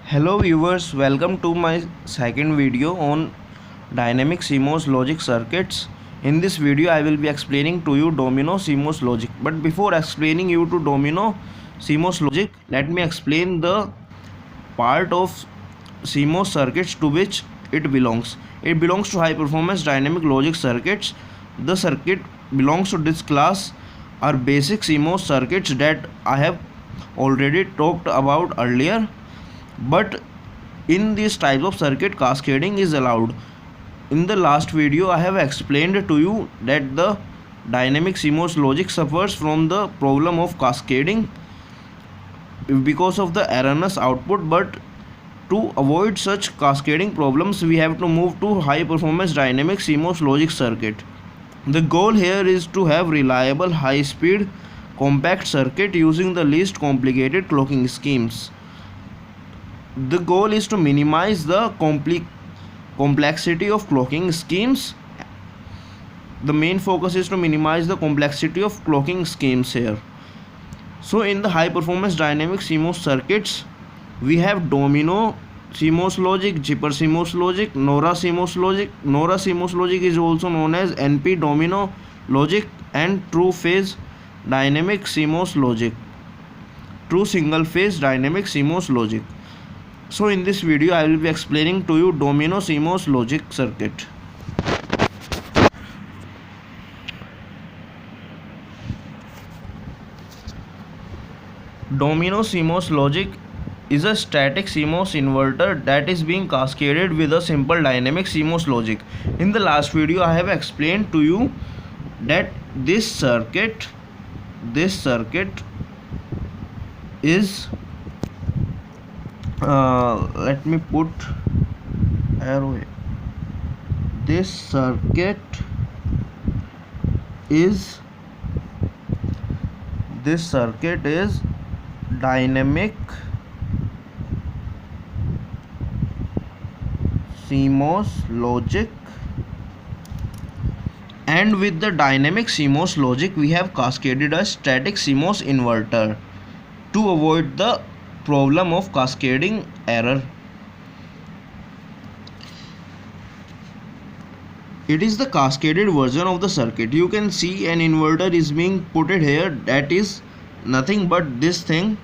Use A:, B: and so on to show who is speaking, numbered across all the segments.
A: Hello viewers, welcome to my second video on dynamic CMOS logic circuits. In this video I will be explaining to you domino CMOS logic. But before explaining you to domino CMOS logic, let me explain the part of CMOS circuits to which it belongs. It belongs to high performance dynamic logic circuits. The circuit belongs to this class are basic CMOS circuits that I have already talked about earlier. But in these types of circuit, cascading is allowed. In the last video I have explained to you that the dynamic CMOS logic suffers from the problem of cascading because of the erroneous output, but to avoid such cascading problems we have to move to high performance dynamic CMOS logic circuit. The goal here is to have reliable, high speed, compact circuit using the least complicated clocking schemes. The goal is to minimize the complexity of clocking schemes. The main focus is to minimize the complexity of clocking schemes here. So in the high performance dynamic CMOS circuits we have domino CMOS logic, Zipper CMOS logic, Nora CMOS logic. Nora CMOS logic is also known as NP domino logic, and true phase dynamic CMOS logic, true single phase dynamic CMOS logic. So in this video I will be explaining to you domino CMOS logic circuit. Domino CMOS logic is a static CMOS inverter that is being cascaded with a simple dynamic CMOS logic. In the last video I have explained to you that this circuit is let me put arrow. This circuit is dynamic CMOS logic, and with the dynamic CMOS logic we have cascaded a static CMOS inverter to avoid the problem of cascading error. It is the cascaded version of the circuit. You can see an inverter is being put here, that is nothing but this thing.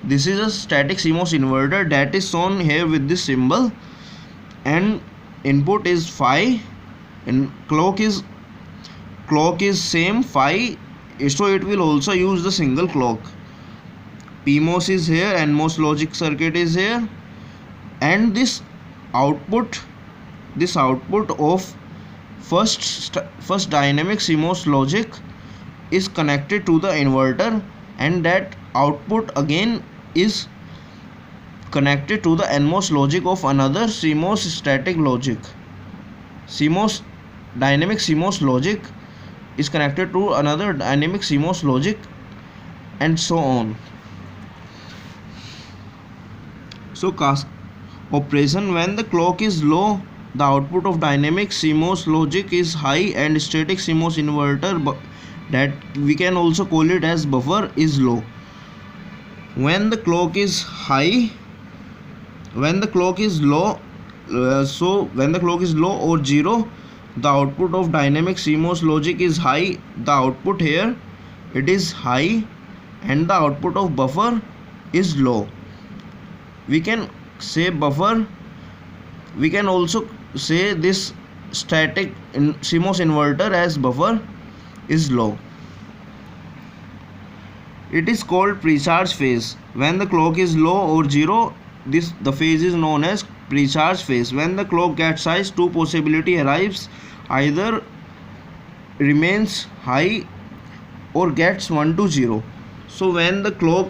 A: This is a static CMOS inverter that is shown here with this symbol, and input is phi and clock is same phi, so it will also use the single clock. PMOS is here, NMOS logic circuit is here, and this output of first dynamic CMOS logic is connected to the inverter, and that output again is connected to the NMOS logic of another CMOS static logic. Dynamic CMOS logic is connected to another dynamic CMOS logic, and so on. So operation: when the clock is low, the output of dynamic CMOS logic is high, and static CMOS inverter, that we can also call it as buffer, is low. When the clock is low or 0, the output of dynamic CMOS logic is high. The output here it is high, and the output of buffer is low. We can say buffer. We can also say this static CMOS inverter as buffer is low. It is called precharge phase. When the clock is low or 0, the phase is known as precharge phase. When the clock gets high, two possibility arrives: either remains high or gets 1 to 0. So when the clock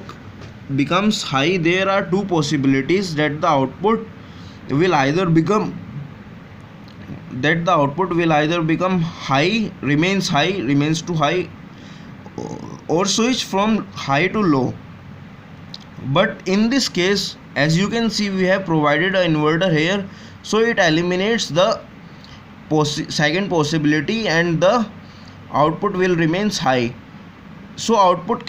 A: becomes high, there are two possibilities: that the output will either become high, remains to high, or switch from high to low. But in this case, as you can see, we have provided an inverter here, so it eliminates the second possibility, and the output will remains high. So output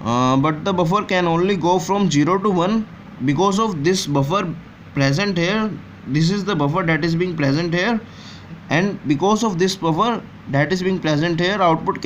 A: but the buffer can only go from 0 to 1 because of this buffer present here. This is the buffer that is being present here, and because of this buffer that is being present here, output